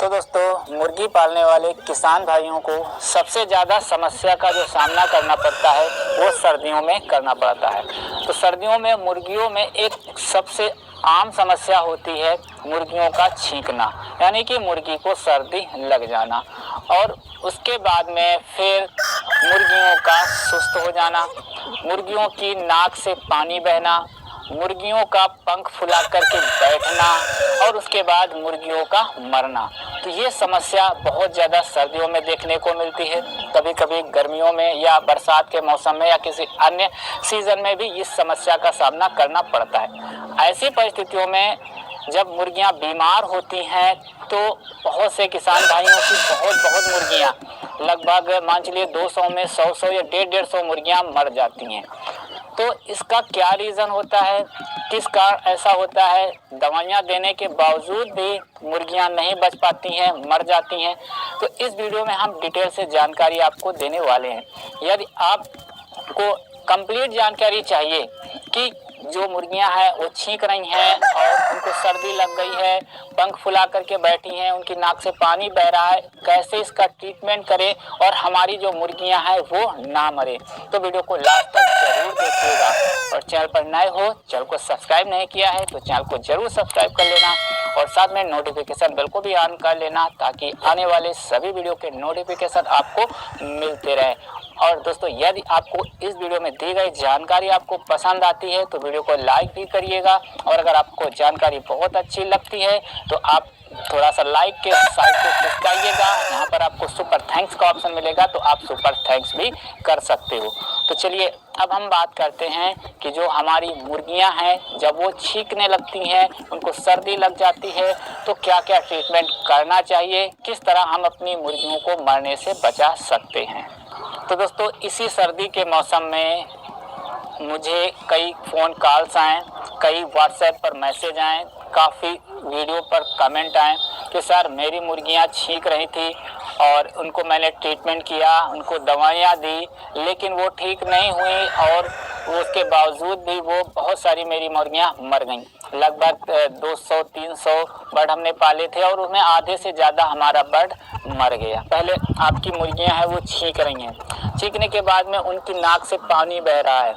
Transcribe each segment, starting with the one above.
तो दोस्तों, मुर्गी पालने वाले किसान भाइयों को सबसे ज़्यादा समस्या का जो सामना करना पड़ता है वो सर्दियों में करना पड़ता है। तो सर्दियों में मुर्गियों में एक सबसे आम समस्या होती है मुर्गियों का छींकना, यानी कि मुर्गी को सर्दी लग जाना और उसके बाद में फिर मुर्गियों का सुस्त हो जाना, मुर्गियों की नाक से पानी बहना, मुर्गियों का पंख फुला करके बैठना और उसके बाद मुर्गियों का मरना। तो ये समस्या बहुत ज़्यादा सर्दियों में देखने को मिलती है। कभी कभी गर्मियों में या बरसात के मौसम में या किसी अन्य सीज़न में भी इस समस्या का सामना करना पड़ता है। ऐसी परिस्थितियों में जब मुर्गियां बीमार होती हैं तो बहुत से किसान भाइयों की बहुत मुर्गियां, लगभग मान चलिए 200 में 100 या 150 मुर्गियां मर जाती हैं। तो इसका क्या रीज़न होता है, किस कारण ऐसा होता है? दवाइयाँ देने के बावजूद भी मुर्गियाँ नहीं बच पाती हैं, मर जाती हैं। तो इस वीडियो में हम डिटेल से जानकारी आपको देने वाले हैं। यदि आपको कंप्लीट जानकारी चाहिए कि जो मुर्गियां हैं वो छींक रही हैं और उनको सर्दी लग गई है, पंख फुला करके बैठी हैं, उनकी नाक से पानी बह रहा है, कैसे इसका ट्रीटमेंट करें और हमारी जो मुर्गियां हैं वो ना मरे, तो वीडियो को लास्ट तक जरूर देखिएगा। और चैनल पर नए हो, चैनल को सब्सक्राइब नहीं किया है तो चैनल को जरूर सब्सक्राइब कर लेना और साथ में नोटिफिकेशन बेल को भी ऑन कर लेना ताकि आने वाले सभी वीडियो के नोटिफिकेशन आपको मिलते रहें। और दोस्तों, यदि आपको इस वीडियो में दी गई जानकारी आपको पसंद आती है तो वीडियो को लाइक भी करिएगा और अगर आपको जानकारी बहुत अच्छी लगती है तो आप थोड़ा सा लाइक के साइड पे क्लिक करिएगा। यहाँ पर आपको सुपर थैंक्स का ऑप्शन मिलेगा तो आप सुपर थैंक्स भी कर सकते हो। तो चलिए अब हम बात करते हैं कि जो हमारी मुर्गियां हैं जब वो छींकने लगती हैं, उनको सर्दी लग जाती है तो क्या क्या ट्रीटमेंट करना चाहिए, किस तरह हम अपनी मुर्गियों को मरने से बचा सकते हैं। तो दोस्तों, इसी सर्दी के मौसम में मुझे कई फ़ोन कॉल्स आए, कई व्हाट्सएप पर मैसेज आए, काफ़ी वीडियो पर कमेंट आए कि सर मेरी मुर्गियां छींक रही थी और उनको मैंने ट्रीटमेंट किया, उनको दवाइयाँ दी लेकिन वो ठीक नहीं हुई और उसके बावजूद भी वो बहुत सारी मेरी मुर्गियां मर गईं। लगभग 200-300 बर्ड हमने पाले थे और उसमें आधे से ज़्यादा हमारा बर्ड मर गया। पहले आपकी मुर्गियां हैं वो छींक रही हैं, छींकने के बाद में उनकी नाक से पानी बह रहा है,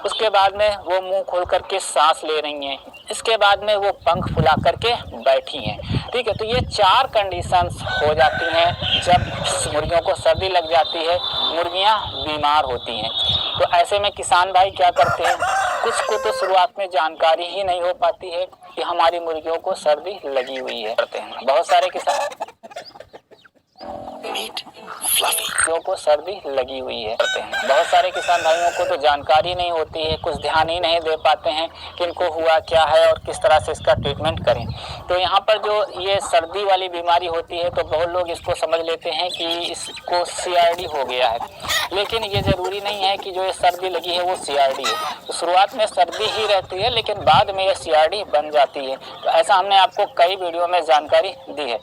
उसके बाद में वो मुंह खोल करके सांस ले रही हैं, इसके बाद में वो पंख फुला करके बैठी हैं। ठीक है, तो ये 4 कंडीशंस हो जाती हैं जब मुर्गियों को सर्दी लग जाती है, मुर्गियां बीमार होती हैं। तो ऐसे में किसान भाई क्या करते हैं, कुछ को तो शुरुआत में जानकारी ही नहीं हो पाती है कि हमारी मुर्गियों को सर्दी लगी हुई है। करते हैं बहुत सारे किसान मुर्गियों को सर्दी लगी हुई है। बहुत सारे किसान भाइयों को तो जानकारी नहीं होती है, कुछ ध्यान ही नहीं दे पाते हैं कि इनको हुआ क्या है और किस तरह से इसका ट्रीटमेंट करें। तो यहाँ पर जो ये सर्दी वाली बीमारी होती है तो बहुत लोग इसको समझ लेते हैं कि इसको CRD हो गया है, लेकिन ये ज़रूरी नहीं है कि जो ये सर्दी लगी है वो CRD है। तो शुरुआत में सर्दी ही रहती है लेकिन बाद में ये CRD बन जाती है। तो ऐसा हमने आपको कई वीडियो में जानकारी दी है।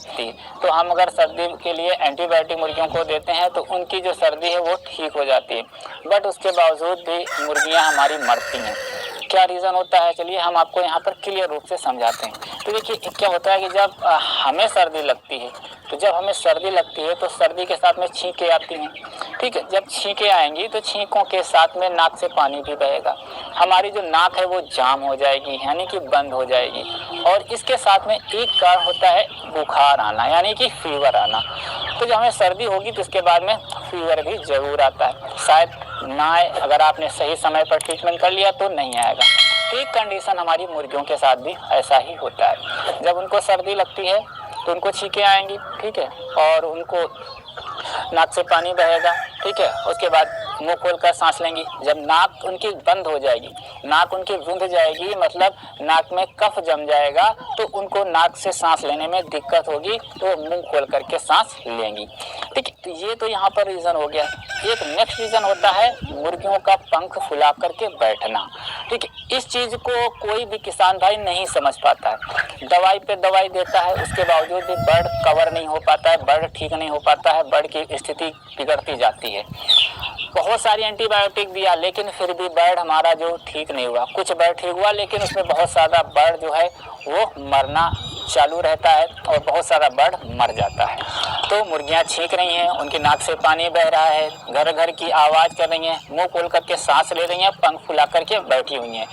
तो हम अगर सर्दी के लिए एंटीबायोटिक मुर्गियों को देते हैं तो उनकी जो सर्दी है वो ठीक हो जाती है, बट उसके बावजूद भी मुर्गियां हमारी मरती हैं। क्या रीज़न होता है, चलिए हम आपको यहाँ पर क्लियर रूप से समझाते हैं। तो देखिए क्या होता है कि जब हमें सर्दी लगती है तो जब हमें सर्दी लगती है तो सर्दी के साथ में छींकें आती हैं। ठीक है, जब छींकें आएंगी तो छींकों के साथ में नाक से पानी भी बहेगा, हमारी जो नाक है वो जाम हो जाएगी यानी कि बंद हो जाएगी। और इसके साथ में एक कारण होता है बुखार आना यानी कि फीवर आना। तो जब हमें सर्दी होगी तो इसके बाद में फीवर भी ज़रूर आता है, शायद ना आए, अगर आपने सही समय पर ट्रीटमेंट कर लिया तो नहीं आएगा। तो एक कंडीशन हमारी मुर्गियों के साथ भी ऐसा ही होता है, जब उनको सर्दी लगती है तो उनको छींकें आएंगी, ठीक है, और उनको नाक से पानी बहेगा, ठीक है, उसके बाद मुंह खोलकर सांस लेंगी। जब नाक उनकी बंद हो जाएगी, नाक उनकी रुंध जाएगी, मतलब नाक में कफ जम जाएगा, तो उनको नाक से सांस लेने में दिक्कत होगी, तो मुंह खोल करके सांस लेंगी। ठीक है, तो ये तो यहाँ पर रीज़न हो गया। एक नेक्स्ट रीज़न होता है मुर्गियों का पंख फुला करके बैठना। ठीक है, इस चीज़ को कोई भी किसान भाई नहीं समझ पाता है, दवाई पे दवाई देता है, उसके बावजूद भी बर्ड कवर नहीं हो पाता है, बर्ड ठीक नहीं हो पाता है, बर्ड की स्थिति बिगड़ती जाती है। बहुत सारी एंटीबायोटिक दिया लेकिन फिर भी बर्ड हमारा जो ठीक नहीं हुआ। कुछ बर्ड ठीक हुआ लेकिन उसमें बहुत ज़्यादा बर्ड जो है वो मरना चालू रहता है और बहुत सारा बर्ड मर जाता है। तो मुर्गियां छींक रही हैं, उनकी नाक से पानी बह रहा है, घर घर की आवाज़ कर रही हैं, मुंह खोल करके सांस ले रही हैं, पंख फुला करके बैठी हुई हैं।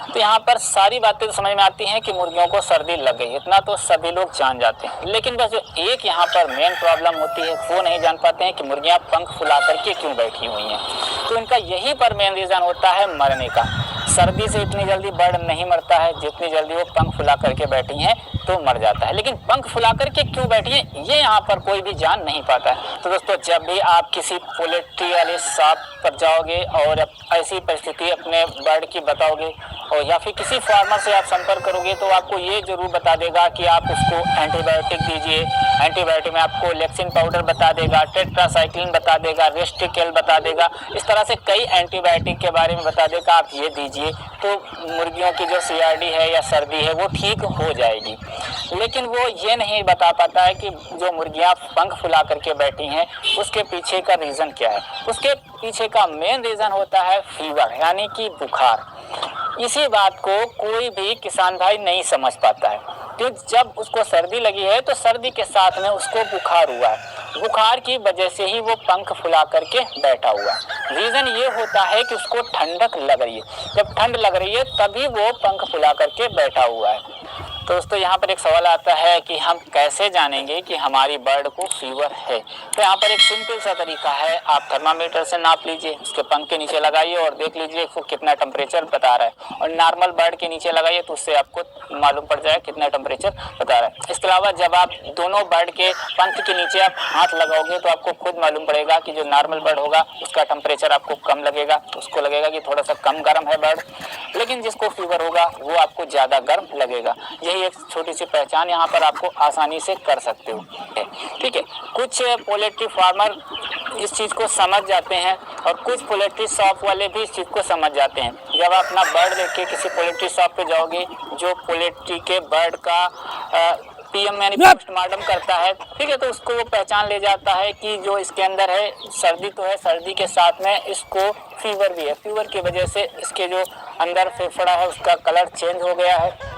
तो यहाँ पर सारी बातें तो समझ में आती हैं कि मुर्गियों को सर्दी लग गई, इतना तो सभी लोग जान जाते हैं। लेकिन बस जो एक यहाँ पर मेन प्रॉब्लम होती है वो नहीं जान पाते हैं कि मुर्गियाँ पंख फुला करके क्यों बैठी हुई हैं। तो इनका यही पर मेन रीज़न होता है मरने का। सर्दी से इतनी जल्दी बर्ड नहीं मरता है जितनी जल्दी वो पंख फुला करके बैठी हैं तो मर जाता है। लेकिन पंख फुला करके क्यों बैठी है ये यहाँ पर कोई भी जान नहीं पाता है। तो दोस्तों, जब भी आप किसी पोल्ट्री वाले शॉप पर जाओगे और ऐसी परिस्थिति अपने बर्ड की बताओगे और या फिर किसी फार्मर से आप संपर्क करोगे तो आपको ये जरूर बता देगा कि आप उसको एंटीबायोटिक दीजिए। एंटीबायोटिक में आपको लेक्सिन पाउडर बता देगा, टेट्रासाइक्लिन बता देगा, रेस्टिकेल बता देगा, इस तरह से कई एंटीबायोटिक के बारे में बता देगा, आप ये दीजिए तो मुर्गियों की जो सीआरडी है या सर्दी है वो ठीक हो जाएगी। लेकिन वो ये नहीं बता पाता है कि जो मुर्गियाँ पंख फुला करके बैठी हैं उसके पीछे का रीज़न क्या है। उसके पीछे का मेन रीज़न होता है फीवर, यानी कि बुखार। इसी बात को कोई भी किसान भाई नहीं समझ पाता है कि जब उसको सर्दी लगी है तो सर्दी के साथ में उसको बुखार हुआ है, बुखार की वजह से ही वो पंख फुला करके बैठा हुआ है। रीज़न ये होता है कि उसको ठंडक लग रही है, जब ठंड लग रही है तभी वो पंख फुला करके बैठा हुआ है। तो दोस्तों, यहाँ पर एक सवाल आता है कि हम कैसे जानेंगे कि हमारी बर्ड को फीवर है। तो यहाँ पर एक सिंपल सा तरीका है, आप थर्मामीटर से नाप लीजिए, उसके पंख के नीचे लगाइए और देख लीजिए वो कितना टेम्परेचर बता रहा है, और नॉर्मल बर्ड के नीचे लगाइए तो उससे आपको मालूम पड़ जाए कितना टेम्परेचर बता रहा है। इसके अलावा जब आप दोनों बर्ड के पंख के नीचे आप हाथ लगाओगे तो आपको खुद मालूम पड़ेगा कि जो नॉर्मल बर्ड होगा उसका टेम्परेचर आपको कम लगेगा, तो उसको लगेगा कि थोड़ा सा कम गर्म है बर्ड, लेकिन जिसको फीवर होगा वो आपको ज़्यादा गर्म लगेगा। यही एक छोटी सी पहचान यहाँ पर आपको आसानी से कर सकते हो। ठीक है, कुछ पोल्ट्री फार्मर इस चीज़ को समझ जाते हैं और कुछ पोल्ट्री शॉप वाले भी इस चीज़ को समझ जाते हैं। जब आप अपना बर्ड देख के किसी पोल्ट्री शॉप पे जाओगे जो पोल्ट्री के बर्ड का पीएम यानी पोस्टमार्टम करता है, ठीक है, तो उसको वो पहचान ले जाता है कि जो इसके अंदर है सर्दी तो है, सर्दी के साथ में इसको फीवर भी है, फीवर की वजह से इसके जो अंदर फेफड़ा है उसका कलर चेंज हो गया है,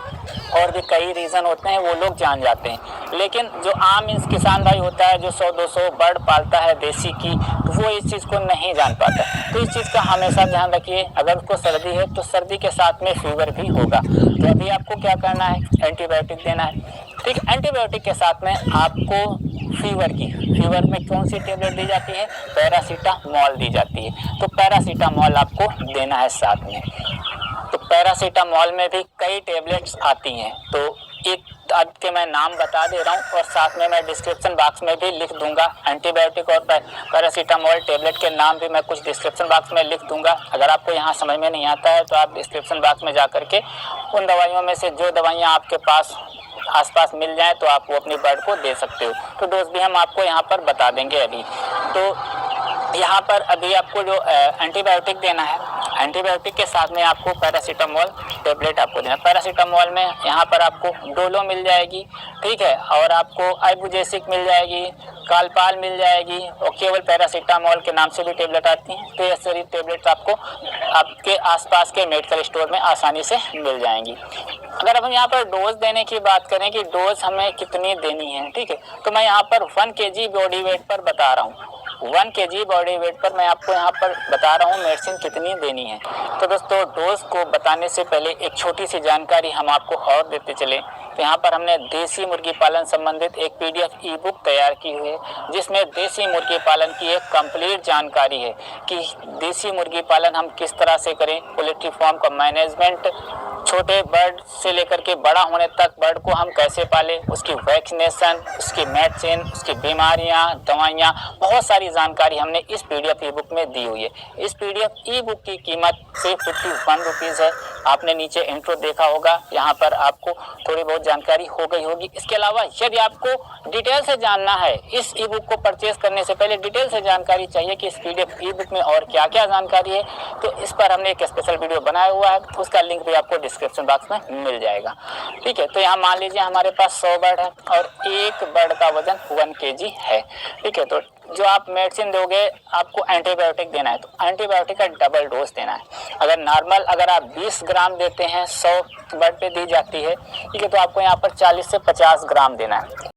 और भी कई रीज़न होते हैं वो लोग जान जाते हैं। लेकिन जो आम किसान भाई होता है जो 100-200 बर्ड पालता है देसी की, तो वो इस चीज़ को नहीं जान पाता। तो इस चीज़ का हमेशा ध्यान रखिए, अगर उसको सर्दी है तो सर्दी के साथ में फीवर भी होगा, तो अभी आपको क्या करना है, एंटीबायोटिक देना है। ठीक है, एंटीबायोटिक के साथ में आपको फीवर में कौन सी टेबलेट दी जाती है, पैरासीटामोल दी जाती है, तो पैरासीटामोल आपको देना है साथ में। तो पैरासीटामोल में भी कई टेबलेट्स आती हैं, तो एक के मैं नाम बता दे रहा हूँ और साथ में मैं डिस्क्रिप्शन बॉक्स में भी लिख दूंगा। एंटीबायोटिक और पैरासीटामोल टेबलेट के नाम भी मैं कुछ डिस्क्रिप्शन बॉक्स में लिख दूंगा। अगर आपको यहाँ समझ में नहीं आता है तो आप डिस्क्रिप्शन बॉक्स में जा करके उन दवाइयों में से जो दवाइयाँ आपके पास आसपास मिल जाए तो आप वो अपनी बर्ड को दे सकते हो। तो डोज भी हम आपको यहाँ पर बता देंगे अभी। तो यहाँ पर अभी आपको जो एंटीबायोटिक देना है, एंटीबायोटिक के साथ में आपको पैरासीटामोल टेबलेट आपको देना है। पैरासीटामोल में यहाँ पर आपको डोलो मिल जाएगी, ठीक है, और आपको आइबुजेसिक मिल जाएगी, कालपाल मिल जाएगी, और केवल पैरासीटामोल के नाम से भी टेबलेट आती हैं। तो ये सारी टेबलेट आपको आपके आसपास के मेडिकल स्टोर में आसानी से मिल जाएंगी। अगर हम यहाँ पर डोज देने की बात करें कि डोज हमें कितनी देनी है, ठीक है, तो मैं यहाँ पर 1 kg बॉडी वेट पर बता रहा हूँ। 1 kg बॉडी वेट पर मैं आपको यहाँ पर बता रहा हूँ मेडिसिन कितनी देनी है। तो दोस्तों, डोज को बताने से पहले एक छोटी सी जानकारी हम आपको और देते चले। तो यहाँ पर हमने देसी मुर्गी पालन संबंधित एक PDF ई बुक तैयार की हुई है, जिसमें देसी मुर्गी पालन की एक कंप्लीट जानकारी है कि देसी मुर्गी पालन हम किस तरह से करें, पोल्ट्री फार्म का मैनेजमेंट, छोटे बर्ड से लेकर के बड़ा होने तक बर्ड को हम कैसे पालें, उसकी वैक्सीनेशन, उसकी मेडिसिन, उसकी बीमारियां, दवाइयां, बहुत सारी जानकारी हमने इस PDF ई बुक में दी हुई है। इस PDF ई बुक की कीमत सिर्फ 51 रुपीज़ है। आपने नीचे इंट्रो देखा होगा, यहाँ पर आपको थोड़ी बहुत जानकारी हो गई होगी। इसके अलावा यदि आपको डिटेल से जानना है, इस ई बुक को परचेज करने से पहले डिटेल से जानकारी चाहिए कि इस PDF ई बुक में और क्या क्या जानकारी है, तो इस पर हमने एक स्पेशल वीडियो बनाया हुआ है, तो उसका लिंक भी आपको डिस्क्रिप्शन बॉक्स में मिल जाएगा। ठीक है, तो यहाँ मान लीजिए हमारे पास 100 बर्ड है और एक बर्ड का वजन 1 kg है। ठीक है, तो जो आप मेडिसिन दोगे आपको एंटीबायोटिक देना है, तो एंटीबायोटिक का डबल डोज देना है। अगर नॉर्मल अगर आप 20 ग्राम देते हैं 100 ब्लड पे दी जाती है, ठीक है, तो आपको यहाँ पर 40 से 50 ग्राम देना है।